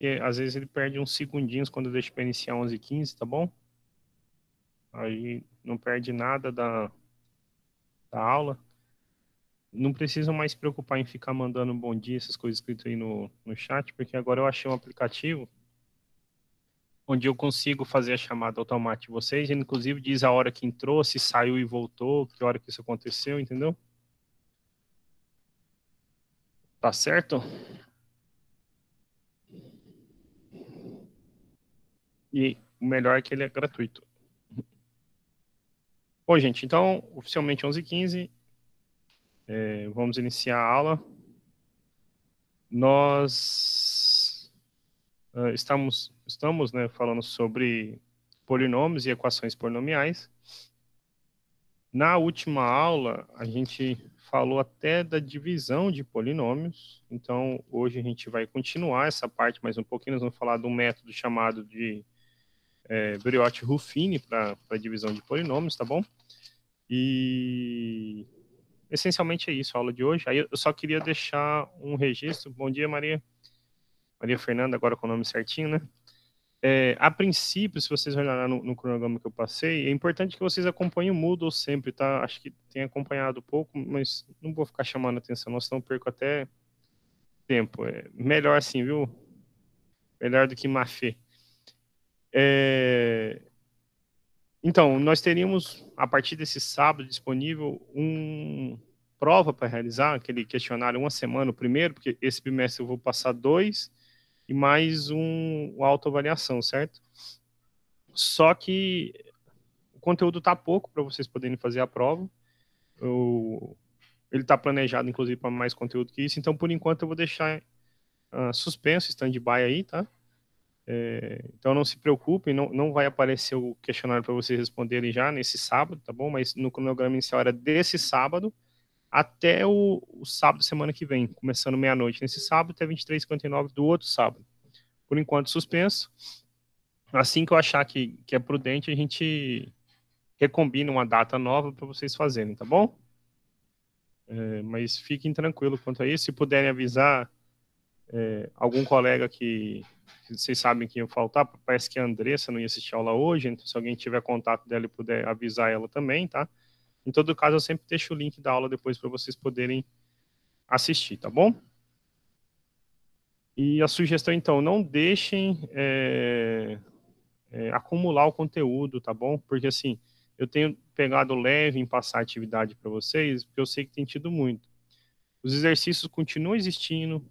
E, às vezes ele perde uns segundinhos quando deixa para iniciar 11h15, tá bom? Aí não perde nada da aula. Não precisa mais se preocupar em ficar mandando bom dia, essas coisas escritas aí no chat, porque agora eu achei um aplicativo onde eu consigo fazer a chamada automática de vocês. Ele, inclusive, diz a hora que entrou, se saiu e voltou, que hora que isso aconteceu, entendeu? Tá certo? E o melhor é que ele é gratuito. Bom, gente, então, oficialmente 11h15, vamos iniciar a aula. Nós estamos, né, falando sobre polinômios e equações polinomiais. Na última aula, a gente falou até da divisão de polinômios. Então, hoje a gente vai continuar essa parte mais um pouquinho. Nós vamos falar de um método chamado de Briot-Ruffini para divisão de polinômios, tá bom? E essencialmente é isso a aula de hoje. Aí eu só queria deixar um registro. Bom dia, Maria. Maria Fernanda, agora com o nome certinho, né? A princípio, se vocês olharem no cronograma que eu passei, é importante que vocês acompanhem o Moodle sempre, tá? Acho que tem acompanhado pouco, mas não vou ficar chamando atenção, não, senão eu perco até tempo. É melhor assim, viu? Melhor do que má fé. Então, nós teríamos, a partir desse sábado, disponível prova para realizar, aquele questionário uma semana, o primeiro, porque esse bimestre eu vou passar 2, e mais uma autoavaliação, certo? Só que o conteúdo está pouco para vocês poderem fazer a prova. Ele está planejado, inclusive, para mais conteúdo que isso. Então, por enquanto, eu vou deixar suspenso, stand-by aí, tá? Então, não se preocupem, não vai aparecer o questionário para vocês responderem já nesse sábado, tá bom? Mas no cronograma inicial era desse sábado até o sábado semana que vem, começando meia-noite nesse sábado até 23h59 do outro sábado. Por enquanto, suspenso. Assim que eu achar que é prudente, a gente recombina uma data nova para vocês fazerem, tá bom? Mas fiquem tranquilos quanto a isso. Se puderem avisar algum colega que vocês sabem que ia faltar, parece que a Andressa não ia assistir a aula hoje, então se alguém tiver contato dela e puder avisar ela também, tá? Em todo caso, eu sempre deixo o link da aula depois para vocês poderem assistir, tá bom? E a sugestão, então, não deixem acumular o conteúdo, tá bom? Porque, assim, eu tenho pegado leve em passar atividade para vocês, porque eu sei que tem tido muito. Os exercícios continuam existindo,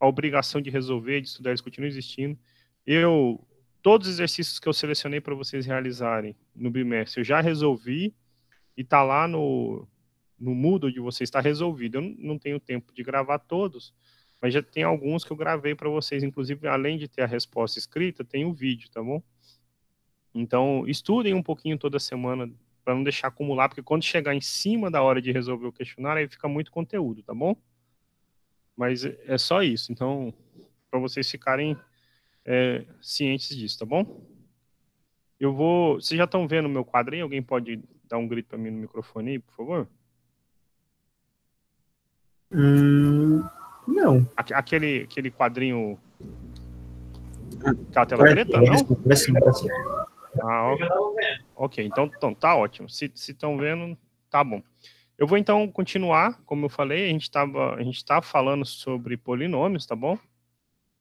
a obrigação de resolver, de estudar, eles continuam existindo. Todos os exercícios que eu selecionei para vocês realizarem no bimestre, eu já resolvi e está lá no Moodle de vocês, está resolvido. Eu não tenho tempo de gravar todos, mas já tem alguns que eu gravei para vocês, inclusive, além de ter a resposta escrita, tem o vídeo, tá bom? Então, estudem um pouquinho toda semana para não deixar acumular, porque quando chegar em cima da hora de resolver o questionário, aí fica muito conteúdo, tá bom? Mas é só isso. Então, para vocês ficarem cientes disso, tá bom? Eu vou. Vocês já estão vendo o meu quadrinho? Alguém pode dar um grito para mim no microfone aí, por favor? Não. Aquele quadrinho. Ah, Aquela tela preta? Não? parece sim. Ah, ok. Então tá ótimo. Se estão vendo, tá bom. Eu vou então continuar, como eu falei, a gente tá falando sobre polinômios, tá bom?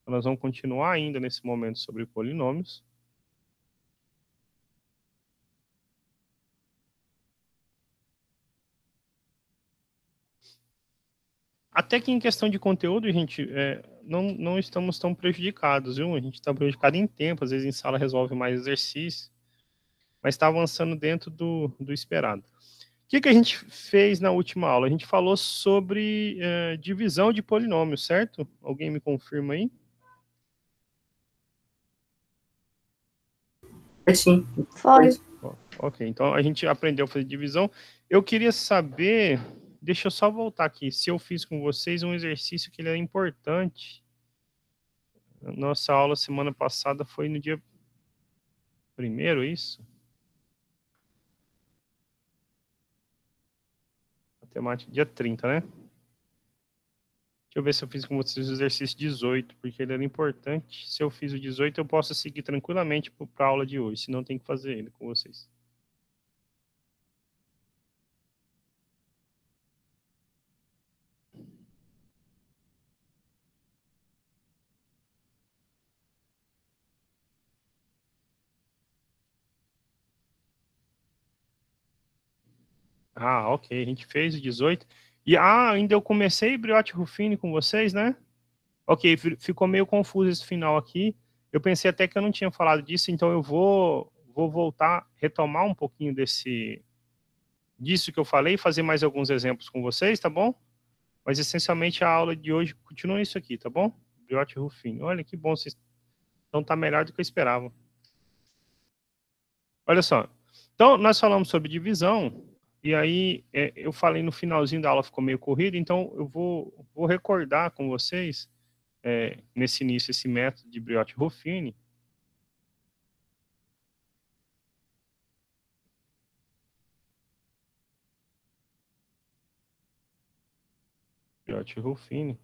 Então, nós vamos continuar ainda nesse momento sobre polinômios. Até que em questão de conteúdo, gente, não estamos tão prejudicados, viu? A gente está prejudicado em tempo, às vezes em sala resolve mais exercício, mas está avançando dentro do esperado. O que a gente fez na última aula? A gente falou sobre divisão de polinômios, certo? Alguém me confirma aí? É sim. Foi. Ok, então a gente aprendeu a fazer divisão. Eu queria saber, deixa eu só voltar aqui, se eu fiz com vocês um exercício que ele é importante. Nossa aula semana passada foi no dia 1º, isso? Matemática, dia 30, né? Deixa eu ver se eu fiz com vocês o exercício 18, porque ele era importante. Se eu fiz o 18, eu posso seguir tranquilamente para a aula de hoje, senão tem que fazer ele com vocês. Ah, ok, a gente fez o 18. E ainda eu comecei Brioche Ruffini com vocês, né? Ok, ficou meio confuso esse final aqui. Eu pensei até que eu não tinha falado disso, então eu vou voltar, retomar um pouquinho disso que eu falei, fazer mais alguns exemplos com vocês, tá bom? Mas essencialmente a aula de hoje continua isso aqui, tá bom? Brioche Ruffini. Olha que bom, vocês então tá melhor do que eu esperava. Olha só. Então, nós falamos sobre divisão, e aí eu falei no finalzinho da aula, ficou meio corrido, então eu vou recordar com vocês, nesse início, esse método de Brioche-Ruffini. Brioche-Ruffini.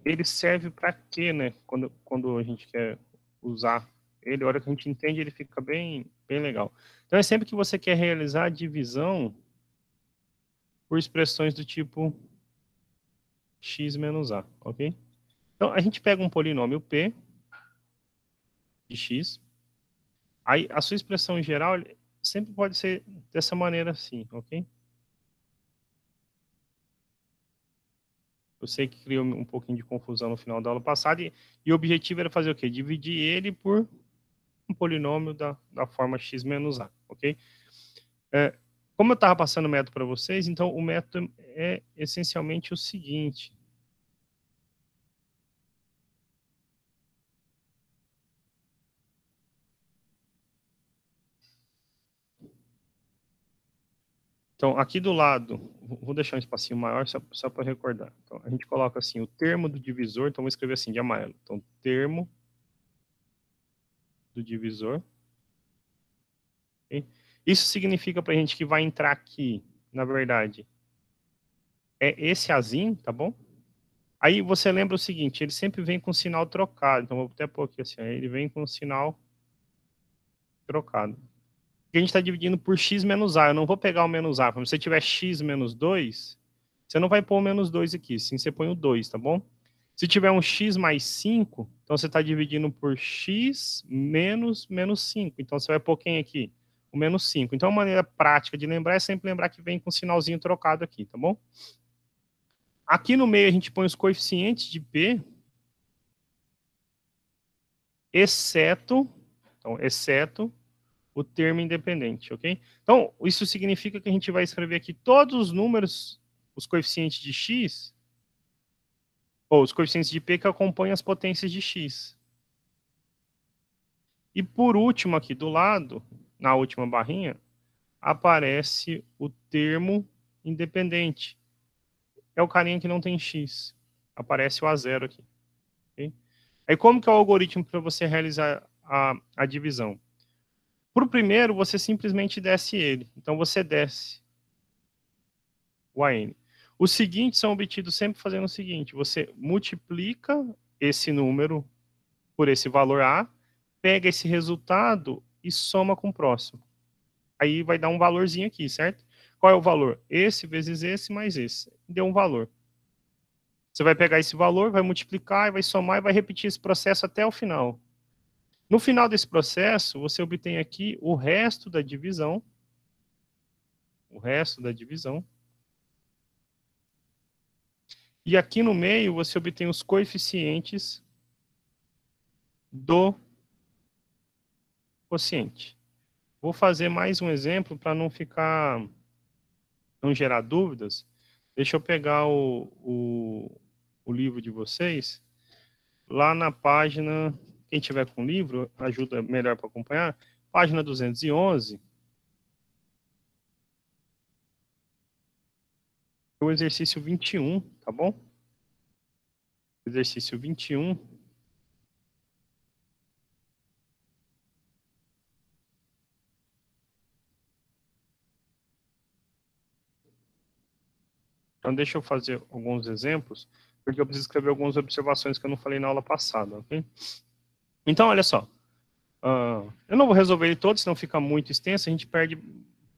Ele serve para quê, né? Quando a gente quer usar ele, a hora que a gente entende, ele fica bem legal. Então, é sempre que você quer realizar a divisão por expressões do tipo x menos a, ok? Então, a gente pega um polinômio p de x, aí a sua expressão em geral sempre pode ser dessa maneira assim, ok? Eu sei que criou um pouquinho de confusão no final da aula passada, e o objetivo era fazer o quê? Dividir ele por um polinômio da forma x menos a, ok? Como eu estava passando o método para vocês, então o método é essencialmente o seguinte. Então, aqui do lado, vou deixar um espacinho maior só para recordar. Então, a gente coloca assim, o termo do divisor, então vou escrever assim, de amarelo. Então, termo do divisor. Okay? Isso significa para a gente que vai entrar aqui, na verdade, é esse azinho, tá bom? Aí você lembra o seguinte, ele sempre vem com sinal trocado. Então, vou até pôr aqui assim, ele vem com sinal trocado. A gente está dividindo por x menos a. Eu não vou pegar o menos a. Se você tiver x menos 2, você não vai pôr o menos 2 aqui. Sim, você põe o 2, tá bom? Se tiver um x mais 5, então você está dividindo por x menos 5. Então você vai pôr quem aqui? O menos 5. Então a maneira prática de lembrar é sempre lembrar que vem com um sinalzinho trocado aqui, tá bom? Aqui no meio a gente põe os coeficientes de p, exceto o termo independente, ok? Então, isso significa que a gente vai escrever aqui todos os números, os coeficientes de x, ou os coeficientes de p que acompanham as potências de x. E por último, aqui do lado, na última barrinha, aparece o termo independente. É o carinha que não tem x. Aparece o a zero aqui. Okay? Aí como que é o algoritmo para você realizar a divisão? Para o primeiro, você simplesmente desce ele. Então você desce o AN. Os seguintes são obtidos sempre fazendo o seguinte: você multiplica esse número por esse valor A, pega esse resultado e soma com o próximo. Aí vai dar um valorzinho aqui, certo? Qual é o valor? Esse vezes esse mais esse. Deu um valor. Você vai pegar esse valor, vai multiplicar, vai somar e vai repetir esse processo até o final. No final desse processo, você obtém aqui o resto da divisão. O resto da divisão. E aqui no meio, você obtém os coeficientes do quociente. Vou fazer mais um exemplo para não gerar dúvidas. Deixa eu pegar o livro de vocês. Lá na página, quem tiver com o livro, ajuda melhor para acompanhar. Página 211. O exercício 21, tá bom? Exercício 21. Então, deixa eu fazer alguns exemplos, porque eu preciso escrever algumas observações que eu não falei na aula passada, ok? Então, olha só. Eu não vou resolver ele todo, senão fica muito extenso, a gente perde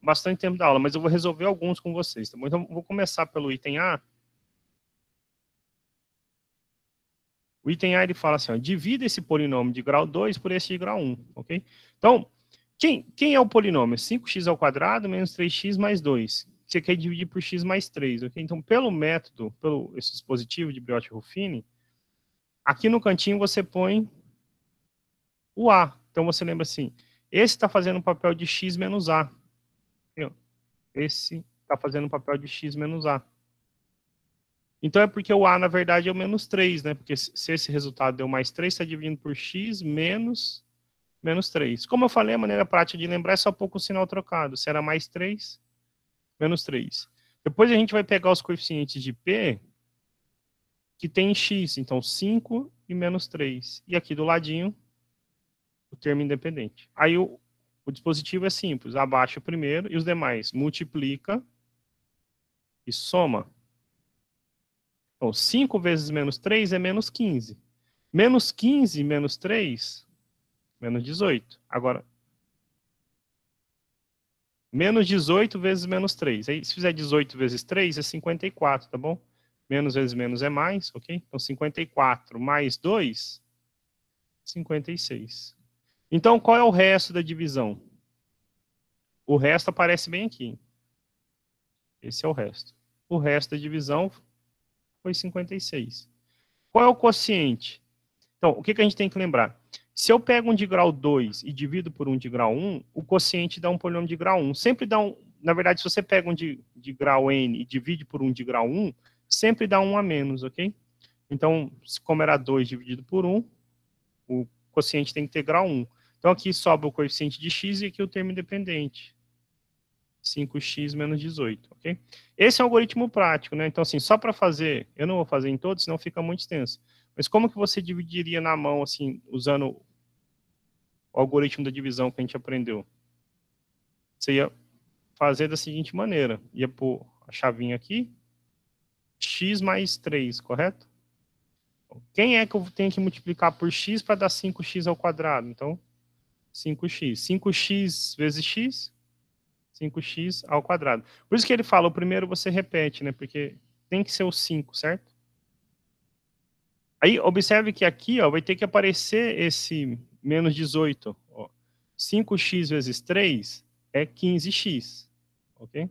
bastante tempo da aula, mas eu vou resolver alguns com vocês, tá bom? Então, vou começar pelo item A. O item A, ele fala assim, ó, divida esse polinômio de grau 2 por esse de grau 1, ok? Então, quem é o polinômio? 5x ao quadrado menos 3x mais 2. Você quer dividir por x mais 3, ok? Então, pelo método, pelo esse dispositivo de Briot-Ruffini, aqui no cantinho você põe o A. Então, você lembra assim, esse está fazendo o papel de x menos A. Esse está fazendo o papel de x menos A. Então, é porque o A, na verdade, é o menos 3, né? Porque se esse resultado deu mais 3, está dividindo por x menos 3. Como eu falei, a maneira prática de lembrar é só pôr com o sinal trocado. Se era mais 3, menos 3. Depois a gente vai pegar os coeficientes de P que tem x. Então, 5 e menos 3. E aqui do ladinho, o termo independente. Aí o dispositivo é simples. Abaixa o primeiro e os demais. Multiplica e soma. Então, 5 vezes menos 3 é menos 15. Menos 15 menos 3, menos 18. Agora, menos 18 vezes menos 3. Aí, se fizer 18 vezes 3, é 54, tá bom? Menos vezes menos é mais, ok? Então, 54 mais 2, 56. Então, qual é o resto da divisão? O resto aparece bem aqui. Esse é o resto. O resto da divisão foi 56. Qual é o quociente? Então, o que a gente tem que lembrar? Se eu pego um de grau 2 e divido por um de grau 1, o quociente dá um polinômio de grau 1. Sempre dá um... Na verdade, se você pega um de grau n e divide por um de grau 1, sempre dá um a menos, ok? Então, como era 2 dividido por 1, o quociente tem que ter grau 1. Então, aqui sobra o coeficiente de x e aqui o termo independente. 5x menos 18, ok? Esse é um algoritmo prático, né? Então, assim, só para fazer, eu não vou fazer em todos, senão fica muito extenso. Mas como que você dividiria na mão, assim, usando o algoritmo da divisão que a gente aprendeu? Você ia fazer da seguinte maneira. Ia pôr a chavinha aqui, x mais 3, correto? Quem é que eu tenho que multiplicar por x para dar 5x ao quadrado? Então, 5x. 5x vezes x, 5x ao quadrado. Por isso que ele fala, o primeiro você repete, né? Porque tem que ser o 5, certo? Aí, observe que aqui, ó, vai ter que aparecer esse menos 18. Ó. 5x vezes 3 é 15x, ok?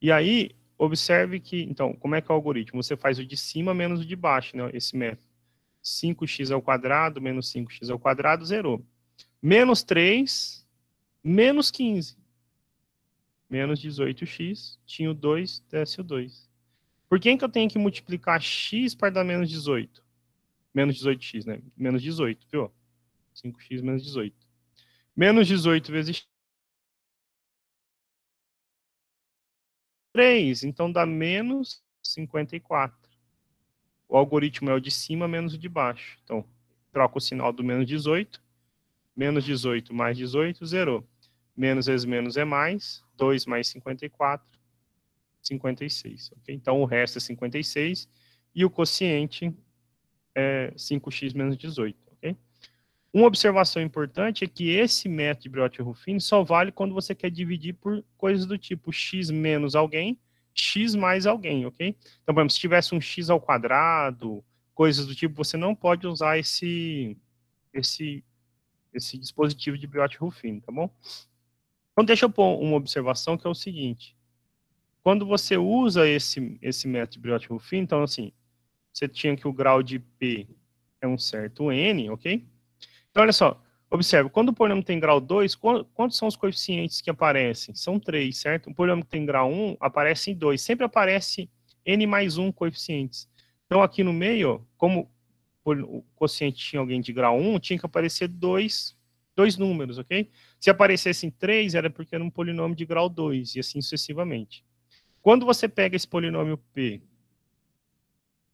E aí, observe que, então, como é que é o algoritmo? Você faz o de cima menos o de baixo, né? Esse método. 5x ao quadrado menos 5x ao quadrado, zerou. Menos 3, menos 15. Menos 18x, tinha o 2, desce o 2. Por que eu tenho que multiplicar x para dar menos 18? Menos 18x, né? Menos 18, viu? 5x menos 18. Menos 18 vezes 3, então dá menos 54. O algoritmo é o de cima menos o de baixo. Então, troca o sinal do menos 18. Menos 18 mais 18, zerou. Menos vezes menos é mais. 2 mais 54, 56. Okay? Então, o resto é 56. E o quociente é 5x menos 18. Ok? Uma observação importante é que esse método de Briot-Ruffini só vale quando você quer dividir por coisas do tipo x menos alguém, x mais alguém, ok? Então, por exemplo, se tivesse um x ao quadrado, coisas do tipo, você não pode usar esse dispositivo de Briot-Ruffini, tá bom? Então, deixa eu pôr uma observação que é o seguinte. Quando você usa esse método de Briot-Ruffini, então, assim, você tinha que o grau de P é um certo n, ok? Então, olha só, observe, quando o polinômio tem grau 2, quantos são os coeficientes que aparecem? São 3, certo? O polinômio que tem grau 1, aparece em 2. Sempre aparece n mais 1 coeficientes. Então, aqui no meio, como o quociente tinha alguém de grau 1, tinha que aparecer dois números, ok? Se aparecessem 3, era porque era um polinômio de grau 2, e assim sucessivamente. Quando você pega esse polinômio P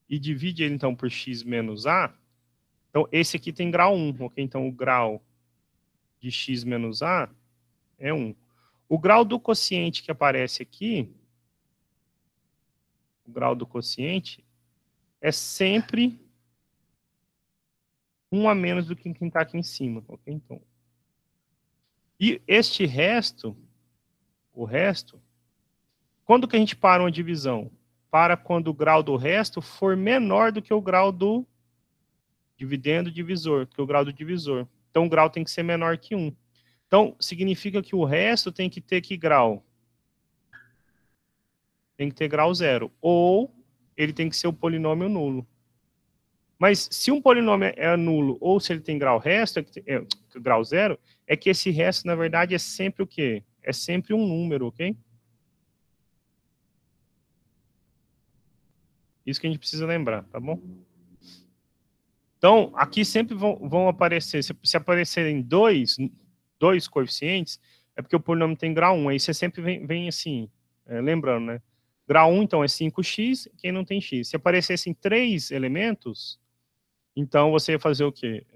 e divide ele, então, por x menos a, então, esse aqui tem grau 1, ok? Então, o grau de x menos a é 1. O grau do quociente que aparece aqui o grau do quociente, é sempre 1 a menos do que quem está aqui em cima, ok? Então, e este resto, o resto, quando que a gente para uma divisão? Para quando o grau do resto for menor do que o grau do dividendo divisor, que é o grau do divisor. Então, o grau tem que ser menor que 1. Então, significa que o resto tem que ter que grau? Tem que ter grau 0. Ou ele tem que ser o polinômio nulo. Mas se um polinômio é nulo ou se ele tem grau resto, grau 0, é que esse resto, na verdade, é sempre o quê? É sempre um número, ok? Isso que a gente precisa lembrar, tá bom? Então, aqui sempre vão aparecer, se aparecerem dois coeficientes, é porque o polinômio tem grau 1. Aí você sempre vem assim, lembrando, né? Grau 1, então, é 5x, quem não tem x. Se aparecessem 3 elementos, então você ia fazer o quê?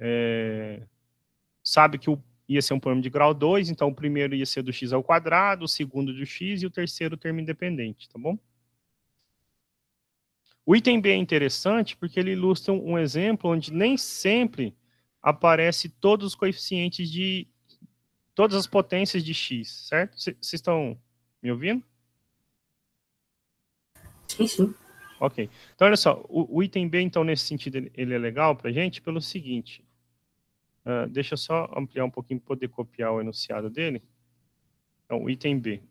Sabe que ia ser um polinômio de grau 2, então o primeiro ia ser do x ao quadrado, o segundo do x e o terceiro termo independente, tá bom? O item B é interessante porque ele ilustra um exemplo onde nem sempre aparece todos os coeficientes de todas as potências de x, certo? Vocês estão me ouvindo? Sim, sim. Ok. Então, olha só, o item B, então, nesse sentido, ele é legal para a gente pelo seguinte. Deixa eu só ampliar um pouquinho para poder copiar o enunciado dele. Então, o item B.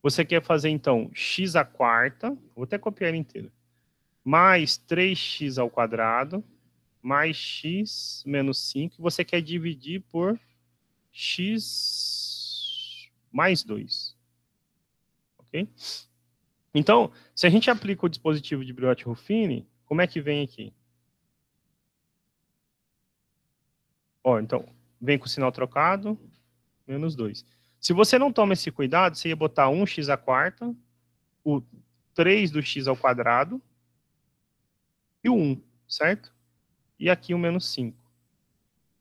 Você quer fazer, então, x à quarta, vou até copiar ele inteiro, mais 3x ao quadrado, mais x menos 5, e você quer dividir por x mais 2. Ok? Então, se a gente aplica o dispositivo de Briot-Ruffini, como é que vem aqui? Ó, então, vem com o sinal trocado, menos 2. Se você não toma esse cuidado, você ia botar 1x à quarta, o 3 do x ao quadrado e o 1, certo? E aqui o menos 5.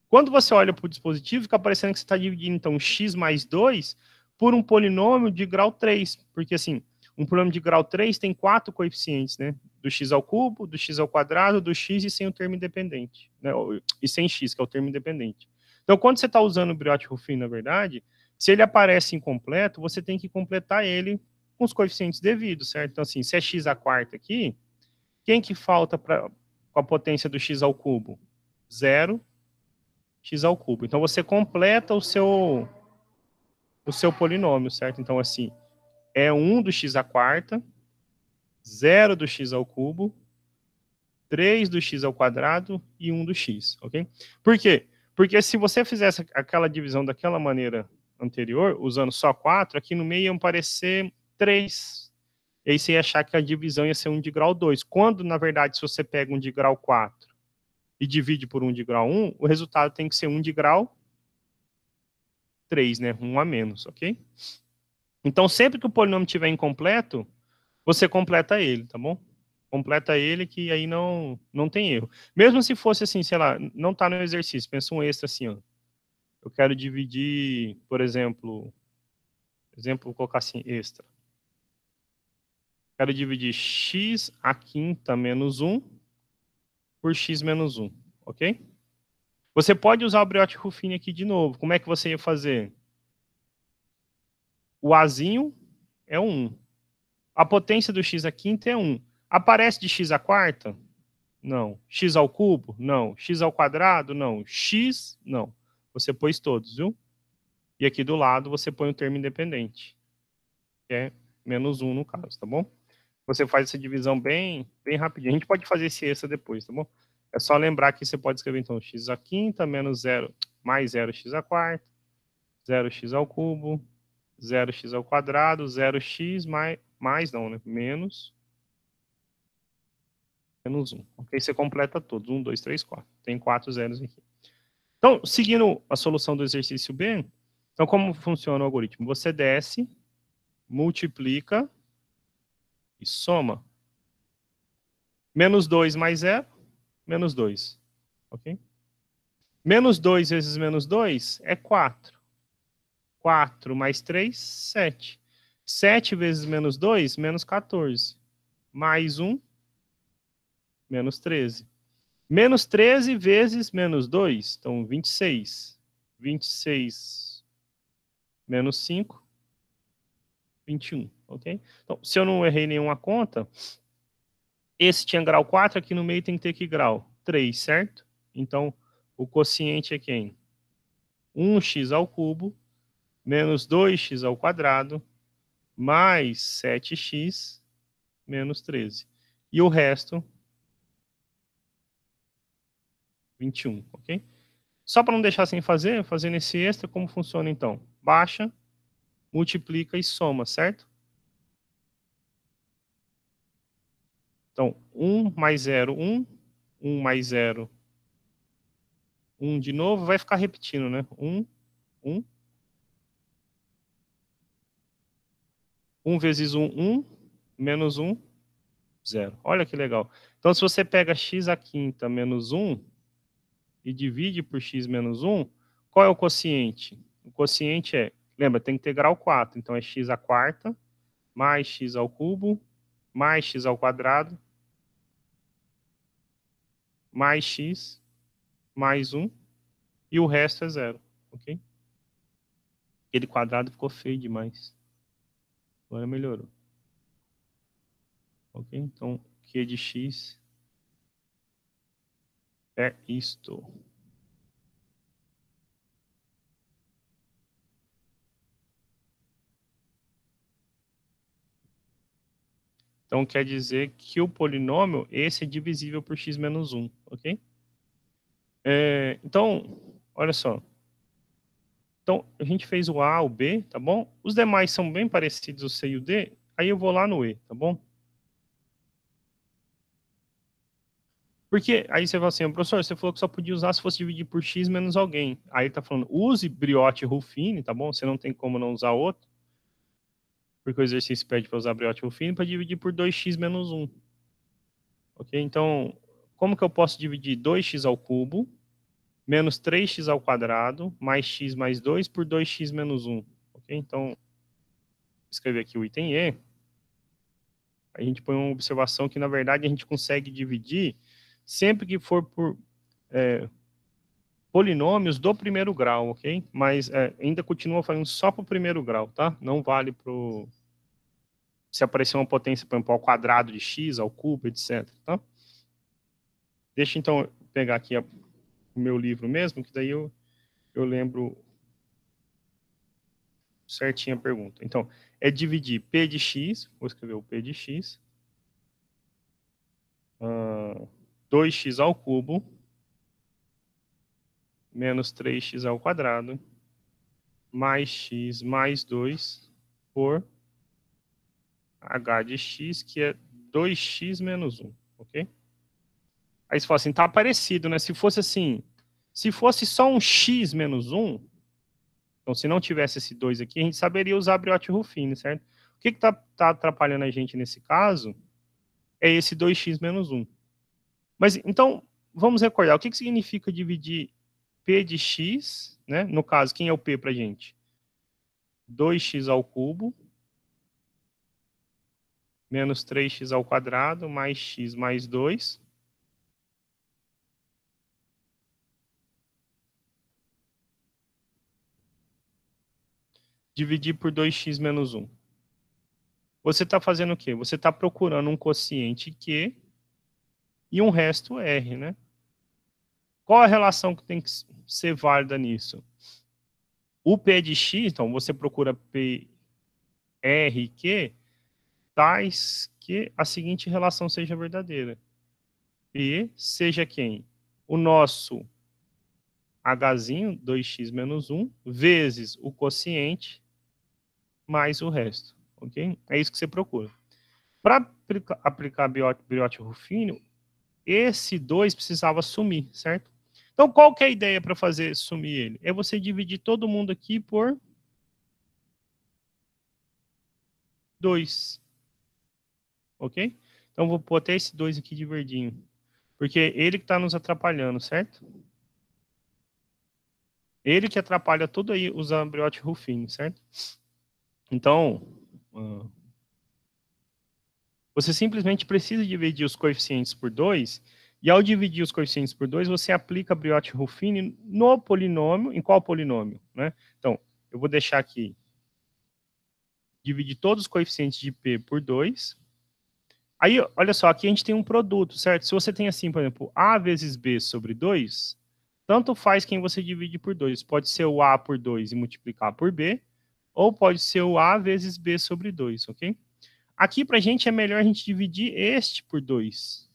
Quando você olha para o dispositivo, fica parecendo que você está dividindo, então, x mais 2 por um polinômio de grau 3. Porque, assim, um polinômio de grau 3 tem 4 coeficientes, né? Do x ao cubo, do x ao quadrado, do x e sem o termo independente. Né? E sem x, que é o termo independente. Então, quando você está usando o Briot-Ruffini, na verdade, se ele aparece incompleto, você tem que completar ele com os coeficientes devidos, certo? Então, assim, se é x à quarta aqui, quem que falta com a potência do x ao cubo? 0, x ao cubo. Então, você completa o seu polinômio, certo? Então, assim, é 1 do x à quarta, 0 do x ao cubo, 3 do x ao quadrado e 1 do x, ok? Por quê? Porque se você fizesse aquela divisão daquela maneira anterior, usando só 4, aqui no meio iam aparecer 3. E aí você ia achar que a divisão ia ser 1 de grau 2. Quando, na verdade, se você pega 1 de grau 4 e divide por 1 de grau 1, o resultado tem que ser 1 de grau 3, né? 1 a menos, ok? Então, sempre que o polinômio estiver incompleto, você completa ele, tá bom? Completa ele que aí não tem erro. Mesmo se fosse assim, sei lá, não está no exercício, pensa um extra assim, ó. Eu quero dividir, por exemplo, vou colocar assim, extra. Quero dividir x à quinta menos 1 por x menos 1, ok? Você pode usar o Briot-Ruffini aqui de novo. Como é que você ia fazer? O azinho é 1. A potência do x à quinta é 1. Aparece de x à quarta? Não. X ao cubo? Não. X ao quadrado? Não. X? Não. Você pôs todos, viu? E aqui do lado você põe o termo independente, que é menos 1 no caso, tá bom? Você faz essa divisão bem rapidinho. A gente pode fazer esse extra depois, tá bom? É só lembrar que você pode escrever, então, x à quinta menos 0 mais 0x à quarta, 0x ao cubo, 0x ao quadrado, 0x mais não, né? Menos 1. Ok? Você completa todos. 1, 2, 3, 4. Tem 4 zeros aqui. Então, seguindo a solução do exercício B, então como funciona o algoritmo? Você desce, multiplica e soma. Menos 2 mais 0, menos 2. Ok? Menos 2 vezes menos 2 é 4. 4 mais 3, 7. 7 vezes menos 2, menos 14. Mais 1, menos 13. Menos 13 vezes menos 2, então 26. 26 menos 5, 21, ok? Então, se eu não errei nenhuma conta, esse tinha grau 4, aqui no meio tem que ter que grau? 3, certo? Então, o quociente é quem? 1x ao cubo, menos 2x ao quadrado, mais 7x, menos 13. E o resto, 21, ok? Só para não deixar sem fazer, fazendo esse extra, como funciona então? Baixa, multiplica e soma, certo? Então, 1 mais 0, 1. 1 mais 0, 1 de novo. Vai ficar repetindo, né? 1, 1. 1 vezes 1, 1. Menos 1, 0. Olha que legal. Então, se você pega x à quinta menos 1 e divide por x menos 1, qual é o quociente? O quociente é, lembra, tem que ter grau 4. Então, é x à quarta mais x ao cubo mais x ao quadrado mais x mais 1 e o resto é 0, ok? Aquele quadrado ficou feio demais. Agora melhorou. Ok? Então, Q de x é isto. Então, quer dizer que o polinômio, esse é divisível por x menos 1, ok? Então, olha só. Então, a gente fez o A, o B, tá bom? Os demais são bem parecidos, o C e o D. Aí eu vou lá no E, tá bom? Porque aí você fala assim, professor, você falou que só podia usar se fosse dividir por x menos alguém. Aí ele tá falando, use Brioche e Ruffini, tá bom? Você não tem como não usar outro. Porque o exercício pede para usar Brioche e Ruffini para dividir por 2x menos 1. Ok? Então, como que eu posso dividir 2x ao cubo menos 3x ao quadrado mais x mais 2 por 2x menos 1? Ok? Então, escrever aqui o item E. A gente põe uma observação que, na verdade, a gente consegue dividir sempre que for por polinômios do primeiro grau, ok? Mas ainda continua falando só para o primeiro grau, tá? Não vale para se aparecer uma potência, por exemplo, ao quadrado de x, ao cubo, etc. Tá? Deixa, então, eu pegar aqui o meu livro mesmo, que daí eu lembro certinho a pergunta. Então, é dividir P de x, vou escrever o P de x, 2x ao cubo, menos 3x ao quadrado, mais x mais 2 por h de x, que é 2x menos 1, ok? Aí você fala assim, tá parecido, né? Se fosse assim, se fosse só um x menos 1, então se não tivesse esse 2 aqui, a gente saberia usar Brioche e Ruffini, certo? O que tá atrapalhando a gente nesse caso é esse 2x menos 1. Mas, então, vamos recordar, o que significa dividir P de x, né? No caso, quem é o P pra gente? 2x ao cubo, menos 3x ao quadrado, mais x mais 2. Dividir por 2x menos 1. Você está fazendo o quê? Você está procurando um quociente Q e um resto R, né? Qual a relação que tem que ser válida nisso? O P de x, então você procura P, R e Q, tais que a seguinte relação seja verdadeira. P seja quem? O nosso Hzinho, 2x menos 1, vezes o quociente, mais o resto. Ok? É isso que você procura. Para aplicar Brioche Ruffini, esse 2 precisava sumir, certo? Então, qual que é a ideia para fazer sumir ele? É você dividir todo mundo aqui por 2. Ok? Então, vou pôr até esse 2 aqui de verdinho. Porque é ele que está nos atrapalhando, certo? Ele que atrapalha tudo aí usando Brioche Ruffini, certo? Então, Você simplesmente precisa dividir os coeficientes por 2, e ao dividir os coeficientes por 2, você aplica Briot-Ruffini no polinômio. Em qual polinômio? Né? Então, eu vou deixar aqui, dividir todos os coeficientes de P por 2. Aí, olha só, aqui a gente tem um produto, certo? Se você tem assim, por exemplo, A vezes B sobre 2, tanto faz quem você divide por 2. Pode ser o A por 2 e multiplicar por B, ou pode ser o A vezes B sobre 2, ok? Aqui, para a gente, é melhor a gente dividir este por 2.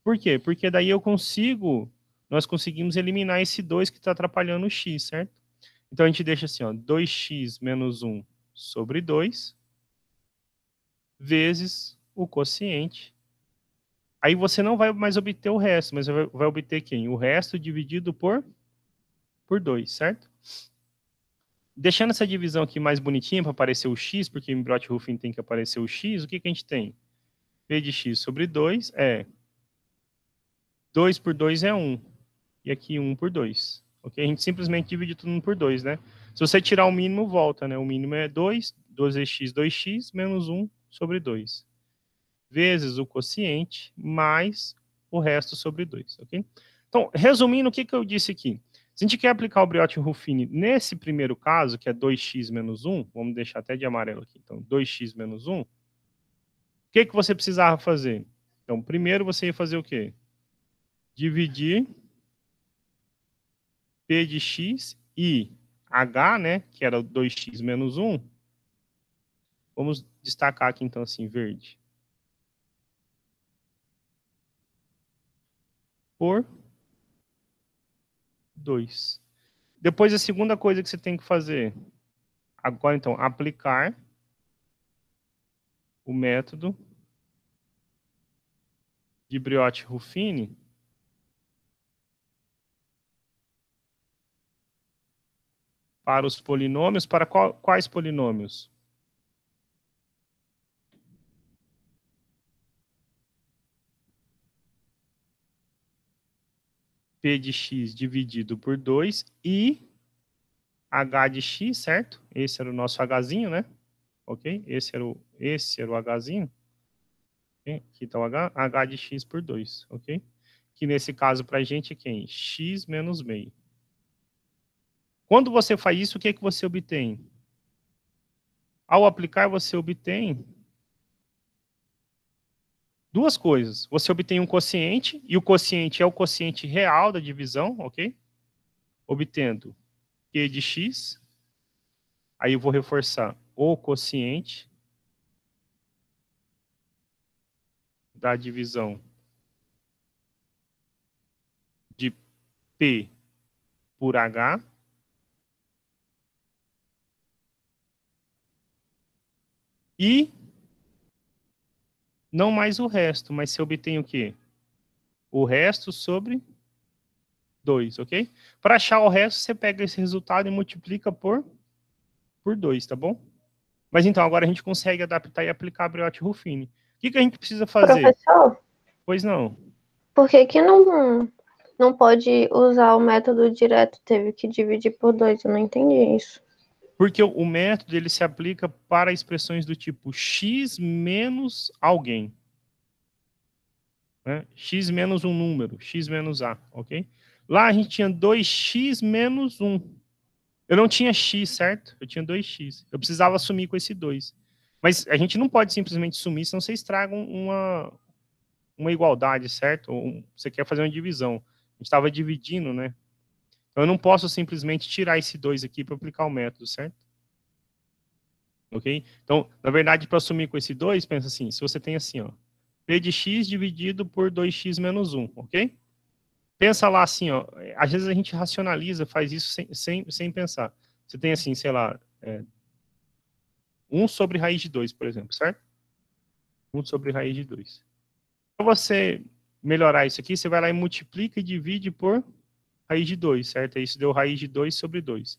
Por quê? Porque daí nós conseguimos eliminar esse 2 que está atrapalhando o x, certo? Então, a gente deixa assim, ó, 2x menos 1 sobre 2, vezes o quociente. Aí você não vai mais obter o resto, mas vai obter quem? O resto dividido por 2, certo? Deixando essa divisão aqui mais bonitinha para aparecer o x, porque em Briot-Ruffini tem que aparecer o x, o que a gente tem? P de x sobre 2 é 2 por 2 é 1. E aqui 1 por 2. Ok? A gente simplesmente divide tudo por 2, né? Se você tirar o mínimo, volta, né? O mínimo é 2, 2x, 2x, menos 1 sobre 2. Vezes o quociente, mais o resto sobre 2, ok? Então, resumindo, o que eu disse aqui? Se a gente quer aplicar o Briot-Ruffini nesse primeiro caso, que é 2x menos 1, vamos deixar até de amarelo aqui, então, 2x menos 1, o que você precisava fazer? Então, primeiro você ia fazer o quê? Dividir P de x e h, né, que era 2x menos 1. Vamos destacar aqui, então, assim, verde. Por 2. Depois, a segunda coisa que você tem que fazer, agora, então, aplicar o método de Briot-Ruffini para os polinômios. Para quais polinômios? P de x dividido por 2 e h de x, certo? Esse era o nosso hzinho, né? Ok? Esse era o hzinho. Okay? Aqui está o h de x por 2, ok? Que nesse caso para a gente é quem? X menos meio. Quando você faz isso, o que você obtém? Ao aplicar, você obtém duas coisas. Você obtém um quociente, e o quociente é o quociente real da divisão, ok? Obtendo Q de x. Aí eu vou reforçar o quociente da divisão de P por H. E não mais o resto, mas você obtém o quê? O resto sobre 2, ok? Para achar o resto, você pega esse resultado e multiplica por 2, tá bom? Mas então, agora a gente consegue adaptar e aplicar a Briot-Ruffini. O que a gente precisa fazer? Professor, Pois não. por que não pode usar o método direto? Teve que dividir por 2, eu não entendi isso. Porque o método ele se aplica para expressões do tipo x menos alguém. Né? X menos um número, x menos a, ok? Lá a gente tinha 2x menos 1. Eu não tinha x, certo? Eu tinha 2x. Eu precisava sumir com esse 2. Mas a gente não pode simplesmente sumir, senão você estraga uma igualdade, certo? Ou você quer fazer uma divisão. A gente estava dividindo, né? Então eu não posso simplesmente tirar esse 2 aqui para aplicar o método, certo? Ok? Então, na verdade, para sumir com esse 2, pensa assim, se você tem assim, ó, P de x dividido por 2x menos 1, ok? Pensa lá assim, ó, às vezes a gente racionaliza, faz isso sem pensar. Você tem assim, sei lá, 1 sobre raiz de 2, por exemplo, certo? 1 sobre raiz de 2. Para você melhorar isso aqui, você vai lá e multiplica e divide por raiz de 2, certo? Isso deu raiz de 2 sobre 2.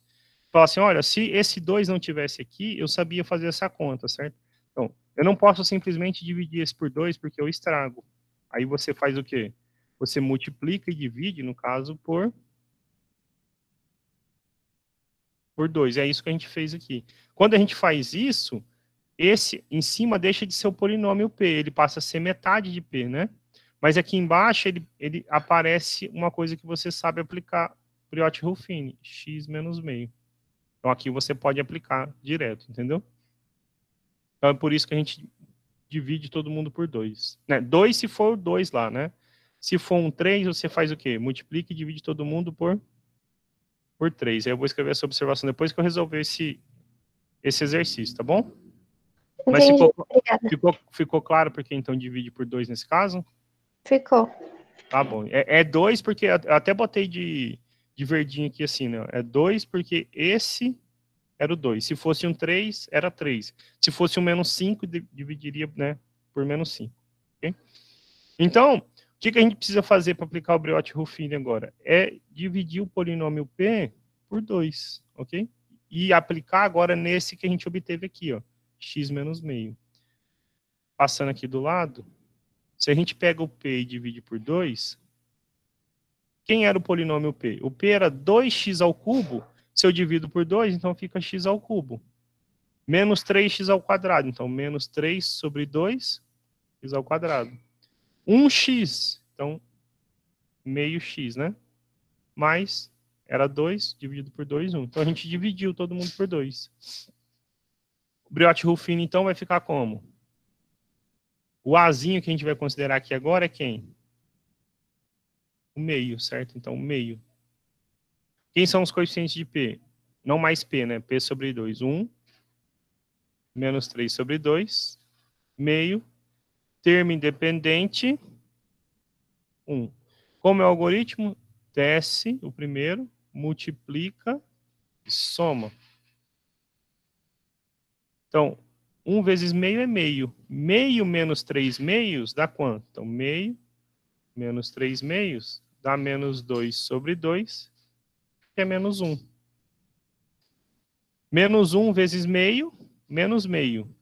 Fala assim, olha, se esse 2 não tivesse aqui, eu sabia fazer essa conta, certo? Então, eu não posso simplesmente dividir esse por 2 porque eu estrago. Aí você faz o quê? Você multiplica e divide, no caso, por 2. É isso que a gente fez aqui. Quando a gente faz isso, esse em cima deixa de ser o polinômio P, ele passa a ser metade de P, né? Mas aqui embaixo ele aparece uma coisa que você sabe aplicar, Briot-Ruffini, x menos meio. Então aqui você pode aplicar direto, entendeu? Então é por isso que a gente divide todo mundo por 2. Né? 2 se for 2 lá, né? Se for um 3, você faz o quê? Multiplica e divide todo mundo por 3. Aí eu vou escrever essa observação depois que eu resolver esse exercício, tá bom? Mas Entendi, obrigada. ficou claro porque então divide por 2 nesse caso? Ficou. Tá bom. É 2 porque eu até botei de verdinho aqui assim, né? É 2 porque esse era o 2. Se fosse um 3, era 3. Se fosse um menos 5, dividiria, né, por menos 5. Okay? Então, o que a gente precisa fazer para aplicar o Briot-Ruffini agora? É dividir o polinômio P por 2, ok? E aplicar agora nesse que a gente obteve aqui, ó, x menos meio. Passando aqui do lado, se a gente pega o P e divide por 2, quem era o polinômio P? O P era 2x ao cubo. Se eu divido por 2, então fica x ao cubo. Menos 3x ao quadrado. Então, menos 3 sobre 2, x ao quadrado. 1x. Então, meio x, né? Mais, era 2, dividido por 2, 1. Então, a gente dividiu todo mundo por 2. O Briot-Ruffini, então, vai ficar como? O Azinho que a gente vai considerar aqui agora é quem? O meio, certo? Então, o meio. Quem são os coeficientes de P? Não mais P, né? P sobre 2. 1, menos 3 sobre 2, meio, termo independente, 1. Como é o algoritmo? Desce o primeiro, multiplica e soma. Então, 1 vezes meio é meio. Meio menos 3 meios dá quanto? Então, meio menos 3 meios dá menos 2 sobre 2, que é menos 1. Menos 1 vezes meio, menos meio.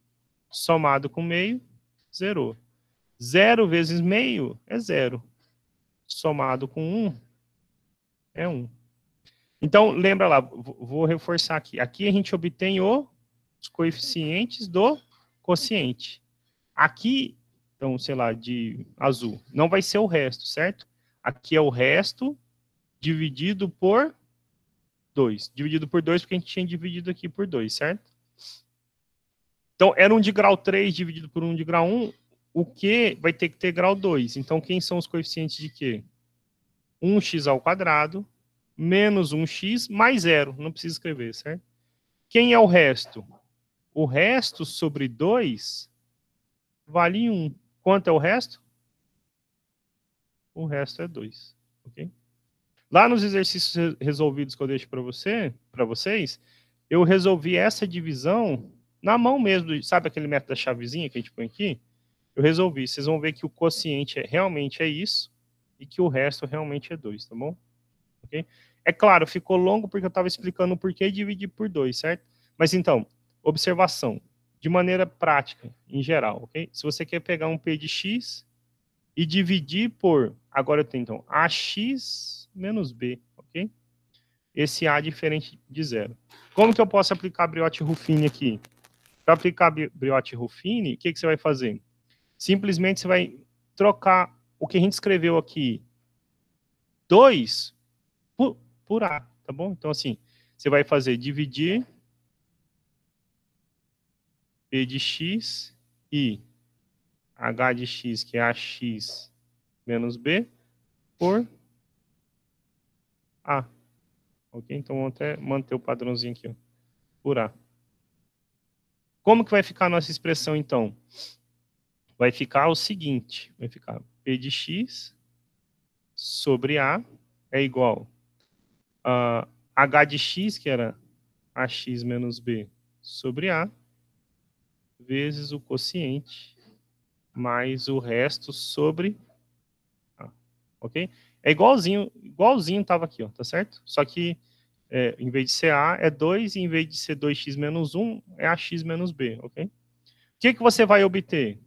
Somado com meio, zerou. 0 vezes meio é 0. Somado com 1 é 1. Então, lembra lá, vou reforçar aqui. Aqui a gente obtém os coeficientes do quociente. Aqui, então, sei lá, de azul, não vai ser o resto, certo? Aqui é o resto dividido por 2. Dividido por 2 porque a gente tinha dividido aqui por 2, certo? Então, era um de grau 3 dividido por um de grau 1, o que vai ter que ter grau 2. Então, quem são os coeficientes de quê? 1x ao quadrado menos 1x mais 0. Não precisa escrever, certo? Quem é o resto? O resto sobre 2 vale 1. Quanto é o resto? O resto é 2. Ok? Lá nos exercícios resolvidos que eu deixo para vocês, eu resolvi essa divisão na mão mesmo. Sabe aquele método da chavezinha que a gente põe aqui? Eu resolvi. Vocês vão ver que o quociente realmente é isso e que o resto realmente é 2, tá bom? Okay? É claro, ficou longo porque eu estava explicando o porquê dividir por 2, certo? Mas então, observação, de maneira prática, em geral, ok? Se você quer pegar um P de x e dividir por, agora eu tenho então, AX menos B, ok? Esse A é diferente de 0. Como que eu posso aplicar Briot-Ruffini aqui? Para aplicar Briot-Ruffini, o que você vai fazer? Simplesmente você vai trocar o que a gente escreveu aqui, 2 por A, tá bom? Então, assim, você vai fazer dividir P de x e H de x, que é AX menos B, por A. Ok? Então, vamos até manter o padrãozinho aqui, ó, por A. Como que vai ficar a nossa expressão, então? Vai ficar o seguinte, vai ficar P de x sobre A é igual a H de x, que era AX menos B, sobre A, vezes o quociente, mais o resto sobre A. Ok? É igualzinho estava aqui, ó, tá certo? Só que em vez de ser A, é 2, e em vez de ser 2x menos 1, é AX menos B, ok? O que você vai obter?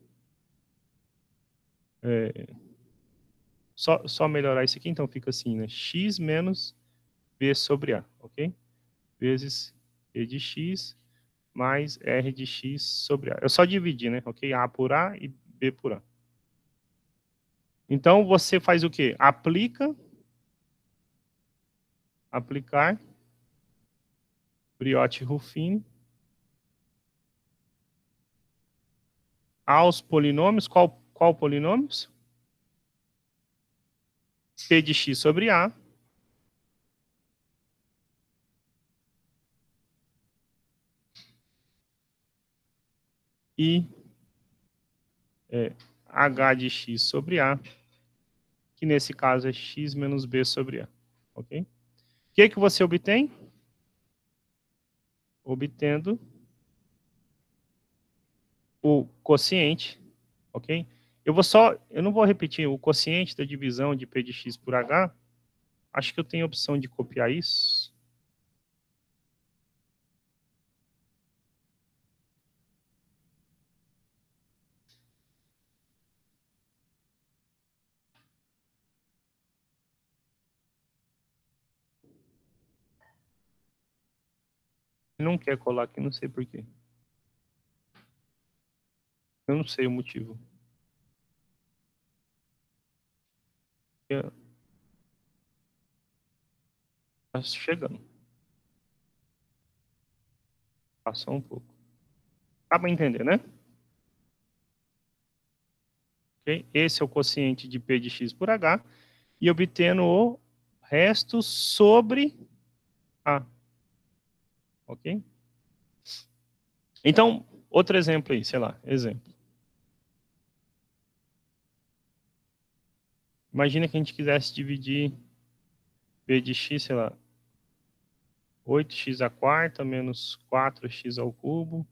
Só melhorar isso aqui, então fica assim, né? X menos B sobre A, ok? Vezes E de x mais R de X sobre A. Eu só dividi, né? Ok? A por A e B por A. Então, você faz o quê? Aplicar, Briot-Ruffin, aos polinômios. Qual polinômios? P de X sobre A. E H de X sobre A, que nesse caso é X menos B sobre A. Ok? O que você obtém? Obtendo o quociente, ok? Eu não vou repetir o quociente da divisão de P de X por H. Acho que eu tenho a opção de copiar isso. Não quer colar aqui, não sei por quê. Eu não sei o motivo. Tá chegando. Passou um pouco. Dá para entender, né? Okay? Esse é o quociente de P de X por H. E obtendo o resto sobre A. Ok? Então, outro exemplo aí, sei lá, exemplo. Imagina que a gente quisesse dividir P de X, sei lá, 8x à quarta menos 4x ao cubo,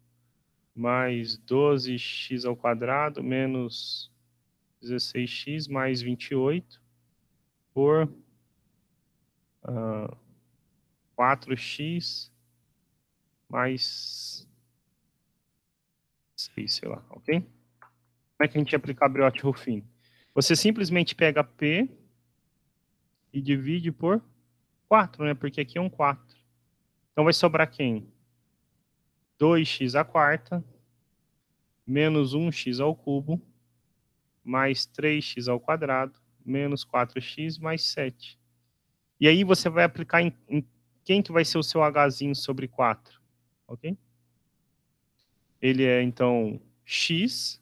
mais 12x ao quadrado, menos 16x mais 28, por 4x mais 6, sei lá, ok? Como é que a gente aplica Briot-Ruffin? Você simplesmente pega P e divide por 4, né? Porque aqui é um 4. Então vai sobrar quem? 2x à quarta, menos 1x ao cubo, mais 3x ao quadrado, menos 4x mais 7. E aí você vai aplicar em quem que vai ser o seu Hzinho sobre 4, ok? Ele é, então, x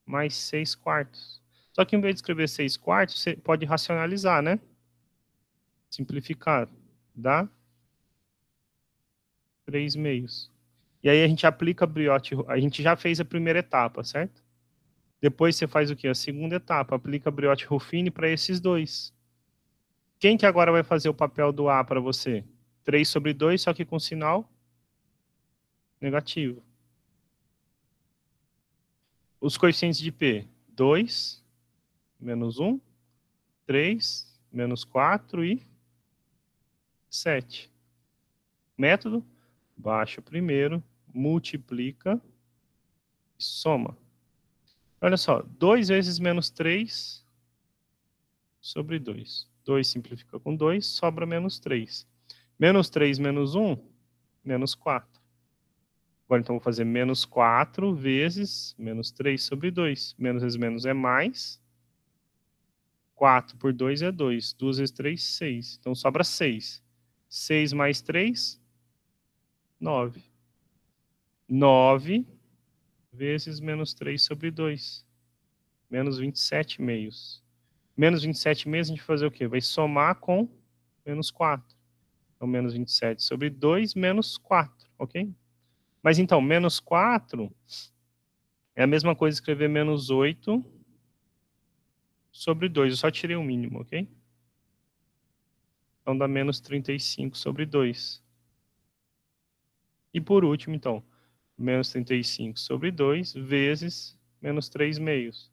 mais 6 quartos. Só que em vez de escrever 6 quartos, você pode racionalizar, né? Simplificar. Dá 3 meios. E aí a gente aplica Briot, a gente já fez a primeira etapa, certo? Depois você faz o quê? A segunda etapa, aplica Briot-Ruffin para esses dois. Quem que agora vai fazer o papel do A para você? 3 sobre 2, só que com sinal negativo. Os coeficientes de P, 2, menos 1, 3, menos 4 e 7. Método, baixa o primeiro, multiplica e soma. Olha só, 2 vezes menos 3 sobre 2. 2 simplifica com 2, sobra menos 3. Menos 3 menos 1, menos 4. Agora, então, vou fazer menos 4 vezes menos 3 sobre 2. Menos vezes menos é mais. 4 por 2 é 2. 2 vezes 3, 6. Então, sobra 6. 6 mais 3, 9. 9 vezes menos 3 sobre 2. Menos 27 meios. Menos 27 meios, a gente vai fazer o quê? Vai somar com menos 4. Então, menos 27 sobre 2, menos 4, ok? Mas, então, menos 4 é a mesma coisa escrever menos 8 sobre 2. Eu só tirei o mínimo, ok? Então, dá menos 35 sobre 2. E, por último, então, menos 35 sobre 2 vezes menos 3 meios.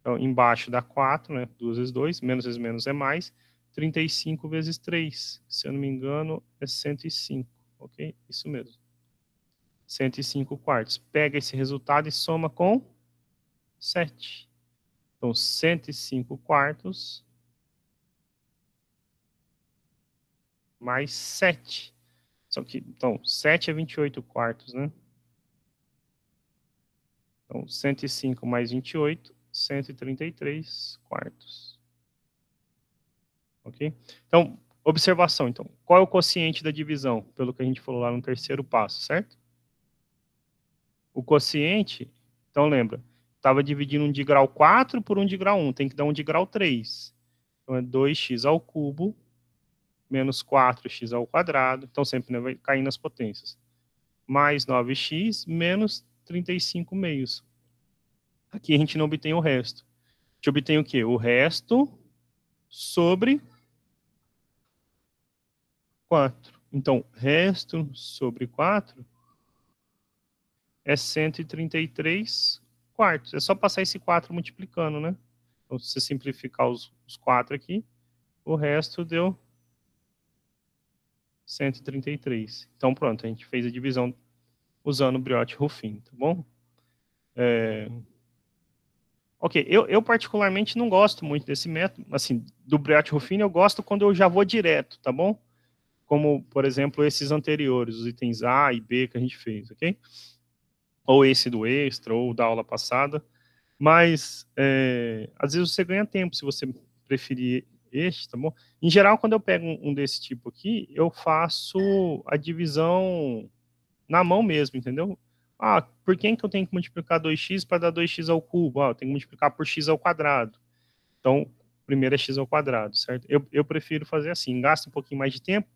Então, embaixo dá 4, né? 2 vezes 2, vezes menos é mais. 35 vezes 3, se eu não me engano, é 105, ok? Isso mesmo. 105 quartos. Pega esse resultado e soma com 7. Então, 105 quartos mais 7. Então, 7 é 28 quartos, né? Então, 105 mais 28, 133 quartos. Ok? Então, observação. Então, qual é o quociente da divisão? Pelo que a gente falou lá no terceiro passo, certo? O quociente, então lembra, estava dividindo um de grau 4 por um de grau 1, tem que dar um de grau 3. Então, é 2x ao cubo menos 4x ao quadrado. Então, sempre, né, vai cair nas potências. Mais 9x menos 35 meios. Aqui a gente não obtém o resto. A gente obtém o quê? O resto sobre 4. Então, resto sobre 4 é 133 quartos. É só passar esse 4 multiplicando, né? Então, se você simplificar os 4 aqui, o resto deu 133. Então, pronto, a gente fez a divisão usando o Briot-Ruffin, tá bom? Ok, eu particularmente não gosto muito desse método, assim, do Briot-Ruffin eu gosto quando eu já vou direto, tá bom? Como, por exemplo, esses anteriores, os itens A e B que a gente fez, ok? Ou esse do extra, ou da aula passada. Mas, às vezes você ganha tempo, se você preferir este, tá bom? Em geral, quando eu pego um desse tipo aqui, eu faço a divisão na mão mesmo, entendeu? Ah, por que eu tenho que multiplicar 2x para dar 2x ao cubo? Ah, eu tenho que multiplicar por x ao quadrado. Então, primeiro é x ao quadrado, certo? Eu prefiro fazer assim, gasta um pouquinho mais de tempo,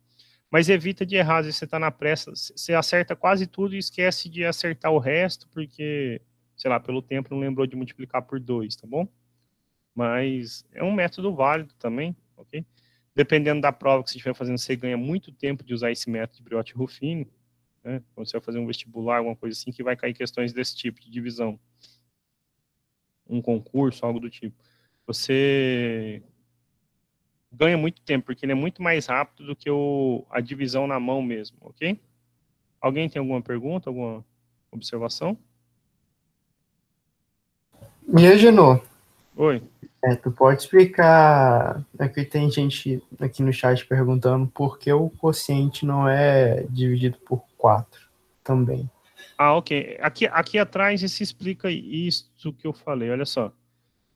mas evita de errar. Às vezes você está na pressa, você acerta quase tudo e esquece de acertar o resto, porque, sei lá, pelo tempo não lembrou de multiplicar por 2, tá bom? Mas é um método válido também, ok? Dependendo da prova que você estiver fazendo, você ganha muito tempo de usar esse método de Briot-Ruffin, né? Quando você vai fazer um vestibular, alguma coisa assim, que vai cair questões desse tipo, de divisão. Um concurso, algo do tipo. Você ganha muito tempo, porque ele é muito mais rápido do que a divisão na mão mesmo, ok? Alguém tem alguma pergunta, alguma observação? E aí, Genô, Oi. tu pode explicar, aqui tem gente aqui no chat perguntando por que o quociente não é dividido por 4 também. Ah, ok. Aqui atrás se explica isso que eu falei, olha só.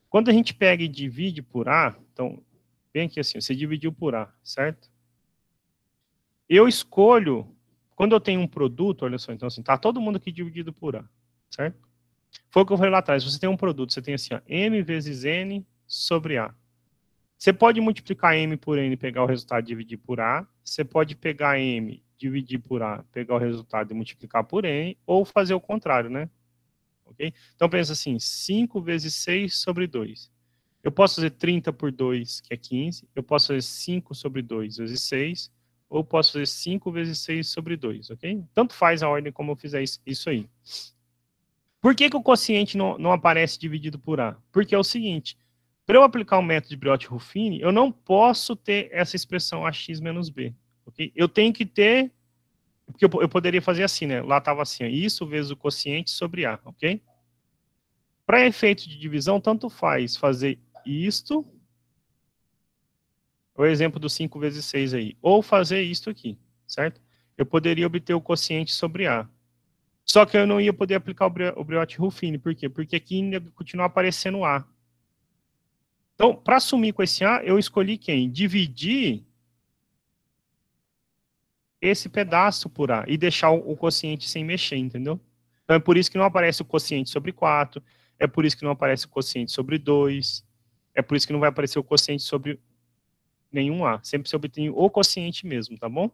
Quando a gente pega e divide por A, então, bem aqui assim, você dividiu por A, certo? Eu escolho, quando eu tenho um produto, olha só, então assim, tá todo mundo aqui dividido por A, certo? Foi o que eu falei lá atrás, você tem um produto, você tem assim, ó, M vezes N sobre A. Você pode multiplicar M por N e pegar o resultado e dividir por A, você pode pegar M, dividir por A, pegar o resultado e multiplicar por N, ou fazer o contrário, né? Ok? Então pensa assim, 5 vezes 6 sobre 2. Eu posso fazer 30 por 2, que é 15. Eu posso fazer 5 sobre 2 vezes 6. Ou posso fazer 5 vezes 6 sobre 2, ok? Tanto faz a ordem como eu fizer isso aí. Por que o quociente não aparece dividido por A? Porque é o seguinte, para eu aplicar o método de Briot-Ruffin, eu não posso ter essa expressão AX menos B, ok? Eu tenho que ter, porque eu poderia fazer assim, né? Lá estava assim, ó, isso vezes o quociente sobre A, ok? Para efeito de divisão, tanto faz fazer isto, o exemplo do 5 vezes 6 aí, ou fazer isto aqui, certo? Eu poderia obter o quociente sobre A. Só que eu não ia poder aplicar o Briot-Ruffin, por quê? Porque aqui ainda continua aparecendo A. Então, para assumir com esse A, eu escolhi quem? Dividir esse pedaço por A e deixar o quociente sem mexer, entendeu? Então, é por isso que não aparece o quociente sobre 4, é por isso que não aparece o quociente sobre 2, é por isso que não vai aparecer o quociente sobre nenhum A. Sempre se obtém o quociente mesmo, tá bom?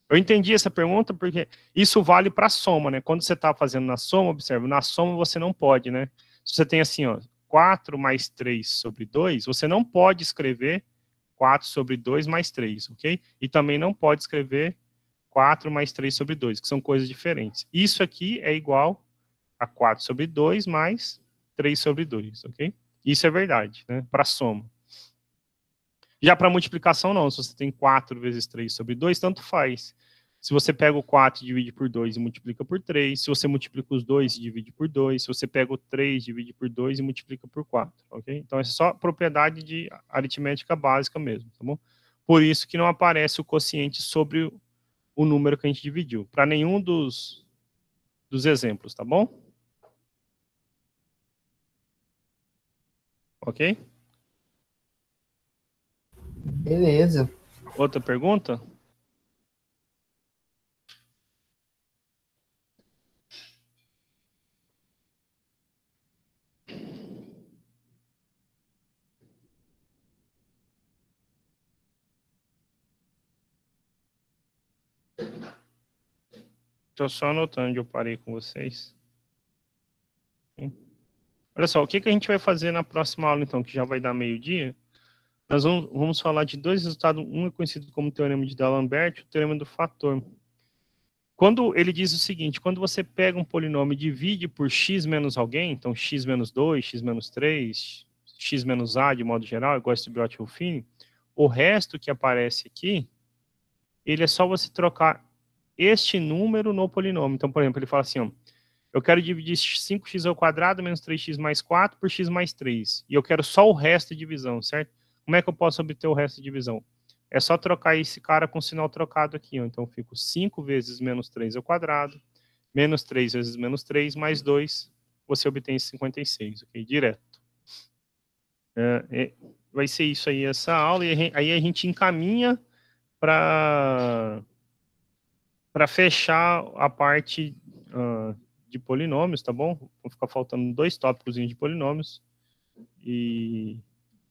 Eu entendi essa pergunta porque isso vale para soma, né? Quando você está fazendo na soma, observe, na soma você não pode, né? Se você tem assim, ó, 4 mais 3 sobre 2, você não pode escrever 4 sobre 2 mais 3, ok? E também não pode escrever 4 mais 3 sobre 2, que são coisas diferentes. Isso aqui é igual a 4 sobre 2 mais 3 sobre 2, ok? Isso é verdade, né? Para soma. Já para multiplicação, não. Se você tem 4 vezes 3 sobre 2, tanto faz. Se você pega o 4 e divide por 2 e multiplica por 3, se você multiplica os 2 e divide por 2, se você pega o 3, divide por 2 e multiplica por 4, ok? Então, essa é só propriedade de aritmética básica mesmo, tá bom? Por isso que não aparece o quociente sobre o número que a gente dividiu, para nenhum dos exemplos, tá bom? Ok? Beleza. Outra pergunta? Estou só anotando onde eu parei com vocês. Olha só, o que a gente vai fazer na próxima aula, então, que já vai dar meio-dia? Nós vamos falar de dois resultados. Um é conhecido como teorema de D'Alembert, o teorema do fator. Quando ele diz o seguinte, quando você pega um polinômio e divide por x menos alguém, então x menos 2, x menos 3, x menos a, de modo geral, igual esse Biot-Ruffini, o resto que aparece aqui, ele é só você trocar este número no polinômio. Então, por exemplo, ele fala assim, ó, eu quero dividir 5x ao quadrado menos 3x mais 4 por x mais 3. E eu quero só o resto de divisão, certo? Como é que eu posso obter o resto de divisão? É só trocar esse cara com o sinal trocado aqui. Ó. Então, eu fico 5 vezes menos 3 ao quadrado, menos 3 vezes menos 3, mais 2, você obtém 56, ok? Direto. Vai ser isso aí, essa aula, e aí a gente encaminha para fechar a parte de polinômios, tá bom? Vão ficar faltando 2 tópicos de polinômios, e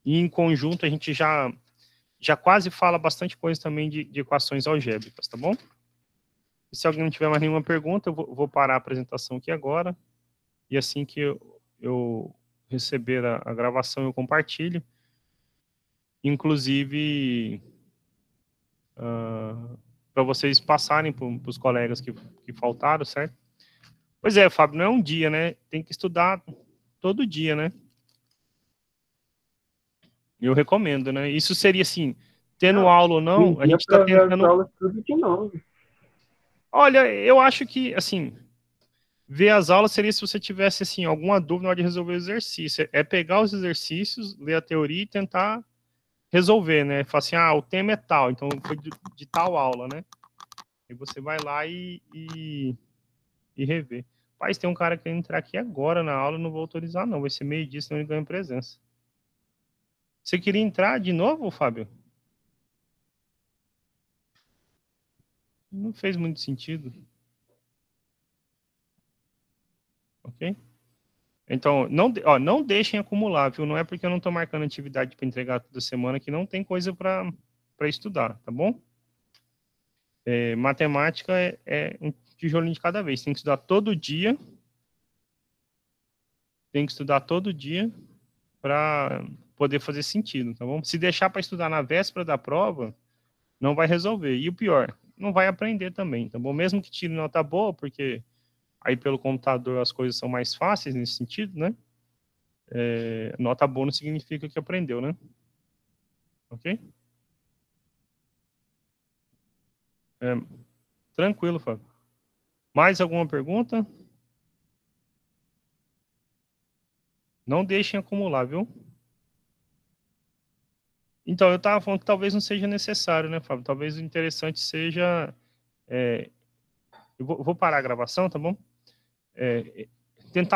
em conjunto a gente já quase fala bastante coisa também de equações algébricas, tá bom? E se alguém não tiver mais nenhuma pergunta, eu vou parar a apresentação aqui agora, e assim que eu receber a gravação, eu compartilho. Inclusive, para vocês passarem para os colegas que faltaram, certo? Pois é, Fábio, não é um dia, né? Tem que estudar todo dia, né? Eu recomendo, né? Isso seria assim, tendo aula ou não, a gente está tentando... aulas tudo de novo. Olha, eu acho que, assim, ver as aulas seria se você tivesse, assim, alguma dúvida na hora de resolver o exercício. É pegar os exercícios, ler a teoria e tentar resolver, né? Falar assim, o tema é tal, então foi de tal aula, né? E você vai lá e rever. Paz, tem um cara que entrar aqui agora na aula, eu não vou autorizar, não. Vai ser meio-dia, senão ele ganha presença. Você queria entrar de novo, Fábio? Não fez muito sentido. Ok? Então, não deixem acumular, viu? Não é porque eu não estou marcando atividade para entregar toda semana que não tem coisa para estudar, tá bom? Matemática é um tijolinho de cada vez. Tem que estudar todo dia. Tem que estudar todo dia para poder fazer sentido, tá bom? Se deixar para estudar na véspera da prova, não vai resolver. E o pior, não vai aprender também, tá bom? Mesmo que tire nota boa, porque aí pelo computador as coisas são mais fáceis nesse sentido, né? Nota boa não significa que aprendeu, né? Ok? Tranquilo, Fábio. Mais alguma pergunta? Não deixem acumular, viu? Então, eu estava falando que talvez não seja necessário, né, Fábio? Talvez o interessante seja... eu vou parar a gravação, tá bom? Tentar